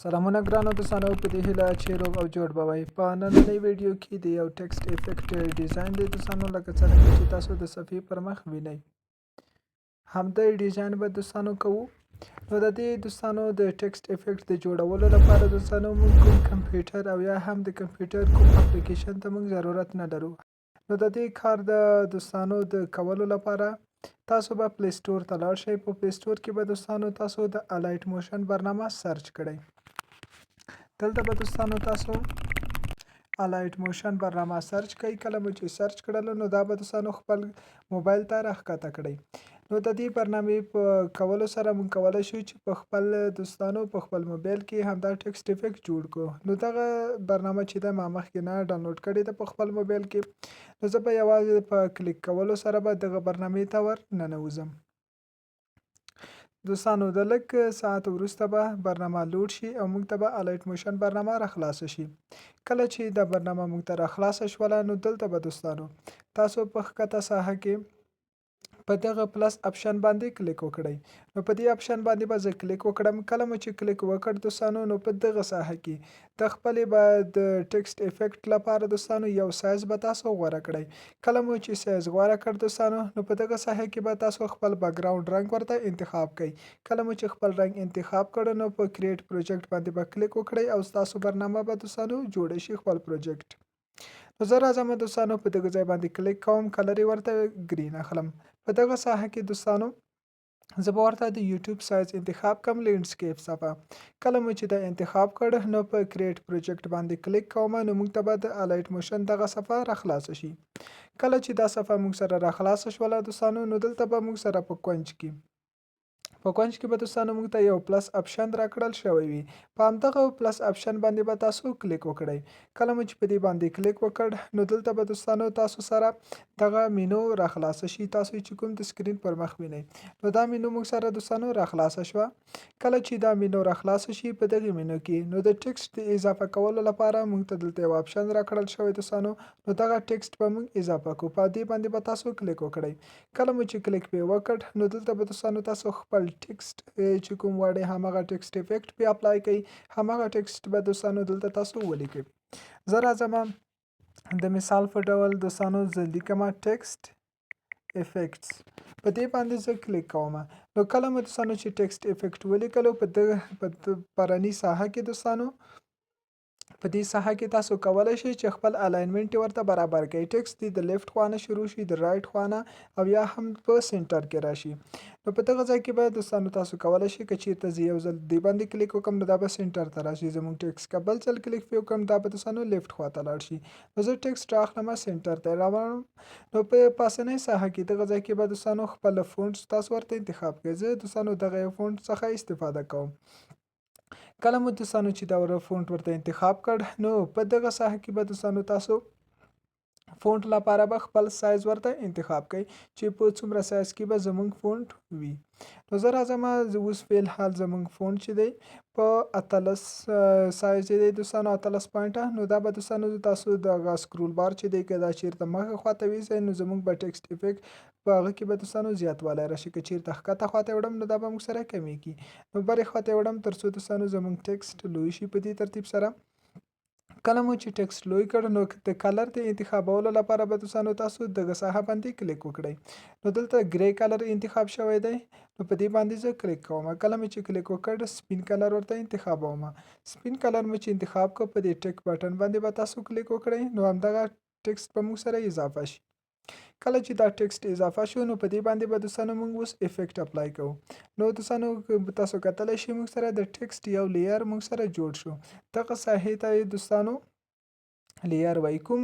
سلامونه ګرانو دوستانو په دې هیله چې روغ او جوړ به وئ. په نننۍ ویډیو کې د یو ټکسټ افیکټ ډیزاین دی دوستانو، لکه څرنګه چې تاسو د صفحې پر مخ وینئ. همدې ډیزاین به دوستانو کوو. نو د دې دوستانو د ټکسټ افیکټ د جوړولو لپاره دوستانو موږ کوم کمپیوټر او یا هم د کمپیوټر کوم اپلیکیشن ته موږ ضرورت نه لرو. نو د دې کار د دوستانو د کولو لپاره تاسو به پلی سټور ته لاړ شئ. په پلی سټور کې به دوستانو تاسو د الایټ موشن برنامه سرچ کړئ. دلته به دوستانو تاسو الایټ موشن برنامه سرچ کړئ. کله مو چې سرچ کړله نو دا به دوستانو خپل موبایل ته راښکته کړئ. نو د دې برنامې په کولو سره موږ کولی شو چې په خپل دوستانو په خپل موبایل کې همدا ټکسټ افیکټ جوړ کړو. نو دغه برنامه چې ده ما مخکې نه ډاونلوډ کړې ده په خپل موبایل کې. نو زه به یوازې په کلیک کولو سره به دغه برنامې ته ور ننوځم. دوستانو د لږ ساعت وروسته به برنامه لوډ شي او موږ ته به الایټ موشن برنامه راخلاصه شي. کله چې دا برنامه موږ ته راخلاصه شوله نو دلته به دوستانو تاسو په ښکته ساحه کې په دغه پلس اپشن باندې کلیک وکړئ. نو په دې اپشن باندې به زه کلیک وکړم. کله مو چې کلیک وکړ دوستانو نو په دغه ساحه کې د خپلې به د ټکسټ افیکټ لپاره دوستانو یو سایز به تاسو غوره کړئ. کله مو چې سایز غوره کړ دوستانو نو په دغه ساحه کې به تاسو خپل بیکګراوند رنګ ورته انتخاب کړئ. کله مو چې خپل رنګ انتخاب کړ نو په کریټ پروجیکټ باندې به کلیک وکړئ او ستاسو برنامه به دوستانو جوړه شي خپل پروجیکټ. نو زه راځم دوستانو په دغه ځای باندې کلیک کوم، کلر یې ورته ګرین اخلم. په دغه ساحه کې دوستانو زه به ورته د یوټیوب سایز انتخاب کړم، لینډسکیپ صفحه. کله مو چې دا انتخاب کړ نو په کریټ پروجیکټ باندې کلیک کوم نو موږ ته به د الایټ موشن دغه صفحه راخلاصه شي. کله چې دا صفحه موږ سره راخلاصه شوله دوستانو نو دلته به موږ سره په کونج کې به دوستانو موږ ته یو پلس اپشن راکړل شوی وي. په همدغه پلس اپشن باندې به تاسو کلیک وکړئ. کله مو چې په دې باندې کلیک وکړ نو دلته به دوستانو تاسو سره دغه مینو راخلاصه شي. تاسو چې کوم د سکرین پر مخ وینئ نو دا مینو موږ سره دوستانو راخلاصه شوه. کله چې دا مینو راخلاصه شي په دغه مینو کې نو د ټکسټ د اضافه کولو لپاره موږ ته دلته یو اپشن راکړل شوی دوستانو. نو دغه ټکسټ به موږ اضافه کړو. په دې باندې به تاسو کلیک وکړئ. کله مو چې کلیک پې وکړ نو دلته به دوستانو تاسو خپل ټکسټ چې کوم غواړئ همغه ټکسټ افیکټ پې اپلای کړئ. همغه ټکسټ به دوستانو دلته تاسو ولیکئ. زه راځم د مثال په ډول دوستانو زه لیکمه ټکسټ افیکټس. په دې باندې زه کلیک کوم. نو کله مو دوستانو چې ټکسټ افیکټ ولیکلو په پراني ساحه کې دوستانو په دې ساحه کې تاسو کولی شئ چې خپل الاینمنټ یې ورته برابر کړئ. ټکسټ دې د لیفټ خوا نه شروع شي، د رایټ خوا نه او یا هم په سنټر کې راشي. نو په دغه ځای کې به دوستانو تاسو کولی شئ که چېرته زه یو ځل دې باندې کلیک وکړم نو دا به سنټر ته راشي. زموږ ټکسټ که بل ځل کلیک پې وکړم دا به دوستانو لیفټ خوا ته لاړ شي. نو زه ټکسټ رااخلمه سنټر ته یې راوړم. نو په پاسنۍ ساحه کې دغه ځای کې به دوستانو خپل فونټ تاسو ورته انتخاب کړئ. زه دوستانو دغه یو فونټ څخه استفاده کوم. کله مو دوستانو چې دا فونټ ورته انتخاب کړ نو په دغه ساحه کې به دوستانو تاسو فونټ لپاره به خپل سایز ورته انتخاب کړئ چې په څومره سایز کې به زموږ فونټ وي. نو زه راځم اوس فی الحال زموږ فونټ چې دی په 18 سایز دی دوستانو 18 پوینټه. نو دا به دوستانو تاسو دغه سکرول بار چې دی که دا چېرته مخه خواته ویځئ نو زموږ به ټکسټ افیکټ په هغه کې به دوستانو زیاتوالی راشي. که چېرته ښکته خواته یې وړم نو دا به موږ سره کمیږي. نو برې خواته یې وړم تر څو دوستانو زموږ ټکسټ لوی شي. په دې ترتیب سره کله مو چې ټکسټ لوی کړ نو د کلر د انتخابولو لپاره به دوستانو تاسو دغه ساحه باندې کلیک وکړئ. نو دلته ګری کلر انتخاب شوی دی. نو په دې باندې زه کلیک کوم. کله مې چې کلیک وکړ سپین کلر ورته انتخابوم. سپین کلر مې چې انتخاب کړ په دې ټک بټن باندې به تاسو کلیک وکړئ. نو همدغه ټکسټ به موږ سره اضافه شي. کله چې دا ټکسټ اضافه شو نو په دې باندې به دوستانو موږ اوس افیکټ اپلای کوو. نو دوستانو تاسو کتلی شئ موږ سره د ټکسټ یو لیر موږ سره جوړ شو. دغه ساحې ته یې دوستانو لیر وایي. کوم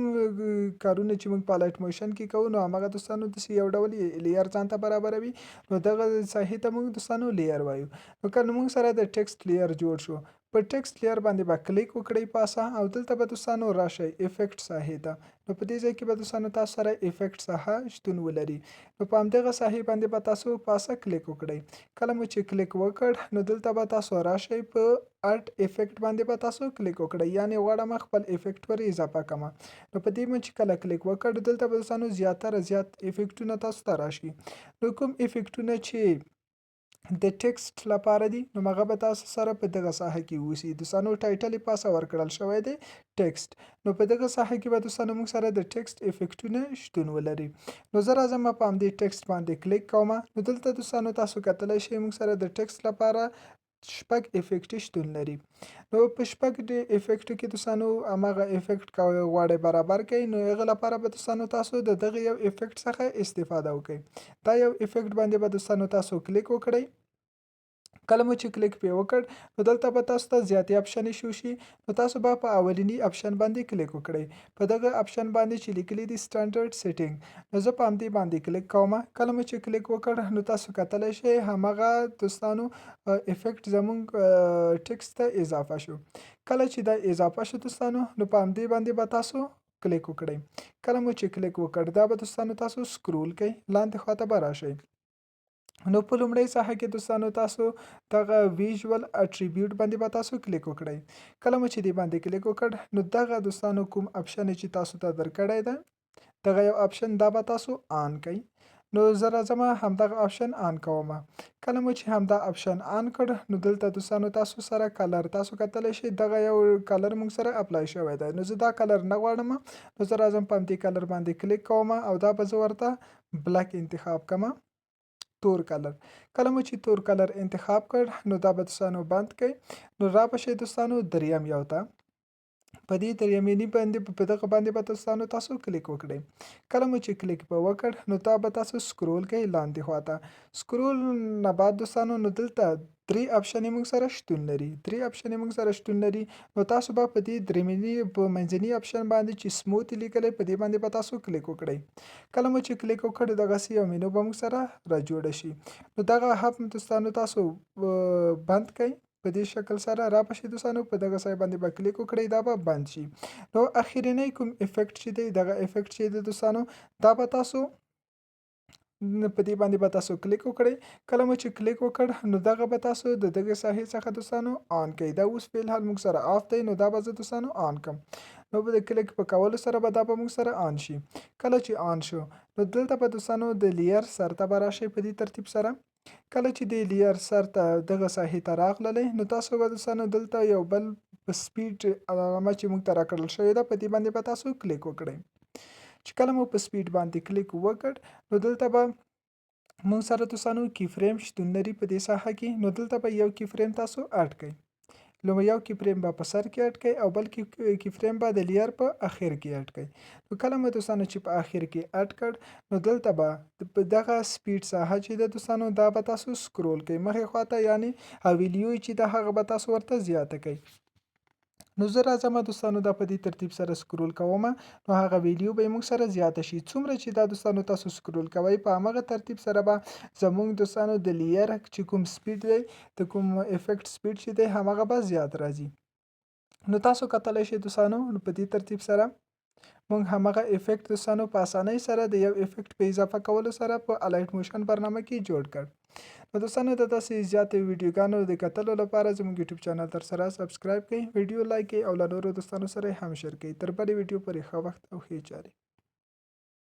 کارونه چې موږ په الایټ موشن کې کوو نو همغه دوستانو داسې یو ډول لیر ځان ته برابروي. نو دغه ساحې ته موږ دوستانو لیر وایو. نو که موږ سره د ټکسټ لیر جوړ شو په ټکسټ لیر باندې به کلیک وکړئ پاسه او دلته به دوستانو راشئ افیکټ ساحې ته. نو په دې ځای کې به دوستانو تاسو سره افیکټ ساحه شتون ولري. نو په همدغه ساحې باندې به تاسو پاسه کلیک وکړئ. کله مو چې کلیک وکړ نو دلته به تاسو راشئ په ارټ افیکټ باندې به تاسو کلیک وکړئ. یعنې غواړم خپل افیکټ ور اضافه کړم. نو په دې مو چې کله کلیک وکړ دلته به دوستانو زیات افیکټونه تاسو ته راشي. نو کوم افیکټونه چې د ټکسټ لپاره دي نو هغه به تاسو سره په دغه ساحه کې اوسي. دوستانو ټایټل یې پاسه ورکړل شوی دی ټکسټ. نو په دغه ساحه کې به دوستانو موږ سره د ټکسټ افیکټونه شتون ولري. نو زه راځم په همدې ټکسټ باندې کلیک کوم. نو دلته دوستانو تاسو کتلی شئ موږ سره د ټکسټ لپاره شپږ افیکټې شتون لري. نو په شپږ د افیکټو کې دوستانو هماغه افیکټ غواړئ برابر کړئ نو هغه لپاره به دوستانو تاسو د دغه یو افیکټ څخه استفاده وکړئ. دا یو افیکټ باندې به دوستانو تاسو کلیک وکړئ. کله مو چې کلیک پې وکړ نو دلته به تاسو ته زیاتې اپشن ایښودل شي. نو تاسو به په اولني اپشن باندې کلیک وکړئ. په دغه اپشن باندې چې لیکلي دي سټنډرډ سیټینګ نو زه په همدې باندې کلیک کوم. کله مو چې کلیک وکړ نو تاسو کتلی شئ هماغه دوستانو افیکټ زموږ ټکسټ ته اضافه شو. کله چې دا اضافه شو دوستانو نو په همدې باندې به تاسو کلیک وکړئ. کله مو چې کلیک وکړ دا به دوستانو تاسو سکرول کړئ لاندې خواته به راشئ. نو په لومړۍ ساحه کې دوستانو تاسو دغه ویژوال اټریبیوټ باندې به تاسو کلیک وکړئ. کله مو چې دې باندې کلیک وکړ نو دغه دوستانو کوم اپشن چې تاسو ته درکړی ده دغه یو اپشن دا به تاسو آن کړئ. نو زه راځم همدغه اپشن آن کوم. کله مو چې همدا اپشن آن کړ نو دلته دوستانو تاسو سره کلر تاسو کتلی شئ دغه یو کلر موږ سره اپلای شوی دی. نو زه دا کلر نه غواړم نو زه راځم په همدې کلر باندې کلیک کوم او دا به زه ورته بلک انتخاب کړم تور کلر. کله مو چې تور کلر انتخاب کړ نو دا به دوستانو بند کړئ. نو را به شئ دوستانو دریم یو ته. په دې دریمیني باندې په دغه باندې به دوستانو تاسو کلیک وکړئ. کله مو چې کلیک به وکړ نو دا به تاسو سکرول کړئ لاندې خواته. سکرول نه بعد دوستانو نو دلته درې اپشنې موږ سره شتون لري. درې اپشنې موږ سره شتون لري نو تاسو به په دې دریمیني په منځني اپشن باندې چې سموت لیکلی په دې باندې به تاسو کلیک وکړئ. کله مو چې کلیک وکړ دغسې یو مینو به موږ سره راجوړه شي. نو دغه هم دوستانو تاسو بند کړئ. په دې شکل سره را به شئ دوستانو په دغه ځای باندې به کلیک وکړئ دا به بند شي. نو اخرنی کوم افیکټ چې دی دغه افیکټ چې دی دوستانو دا به تاسو په دې باندې به تاسو کلیک وکړئ. کله مو چې کلیک وکړ نو دغه به تاسو د دغه ساحې څخه دوستانو آن کړئ. دا اوس فعلحال موږ سره آف دی نو دا به زه دوستانو آن کړم. نو به د کلیک په کولو سره به دا به موږ سره آن شي. کله چې آن شو نو دلته به دوستانو د لیر سر ته به راشئ په دې ترتیب سره. کله چې د لیر سر ته دغه ساحې ته راغللی نو تاسو به دوستانو دلته یو بل په سپیډ علامه چې موږ ته راکړل شوې ده په دې باندې به تاسو کلیک وکړئ. چې کله مو په سپیډ باندې کلیک وکړ نو دلته به موږ سره دوستانو کی فریم شتون لري په دې ساحه کې. نو دلته به یو کی فریم تاسو اډ کړئ. لومړی یو کی فریم به په سر کې اډ کړئ او بل کی فریم به د لیر په اخر کې اډ کړئ. نو کله مو دوستانو چې په اخر کې اډ کړ نو دلته به په دغه سپیډ ساحه چې ده دوستانو دا به تاسو سکرول کړئ مخې خواته یعنې ویلیو چې ده هغه به تاسو ورته زیاته کړئ. نو زه راځم دوستانو دا په دې ترتیب سره سکرول کوم نو هغه ویډیو به موږ سره زیاته شي. څومره چې دا دوستانو تاسو سکرول کوئ په همغه ترتیب سره به زموږ دوستانو د لیر چې کوم سپیډ دی د کوم افیکټ سپیډ چې دی همغه به زیات راځي. نو تاسو کتلی شئ دوستانو په دې ترتیب سره موږ همغه افیکټ دوستانو په اسانۍ سره د یو افیکټ په اضافه کولو سره په الایټ موشن برنامه کې جوړ کړ. نو دوستانو د داسې زیاتې ویډیوګانو د کتلو لپاره زموږ یوټیوب چینل تر سره سبسکرایب کړئ، ویډیو لایک کړئ او له نورو دوستانو سره یې هم شیر کړئ. تر بلې ویډیو پورې ښه وخت او ښې چارې.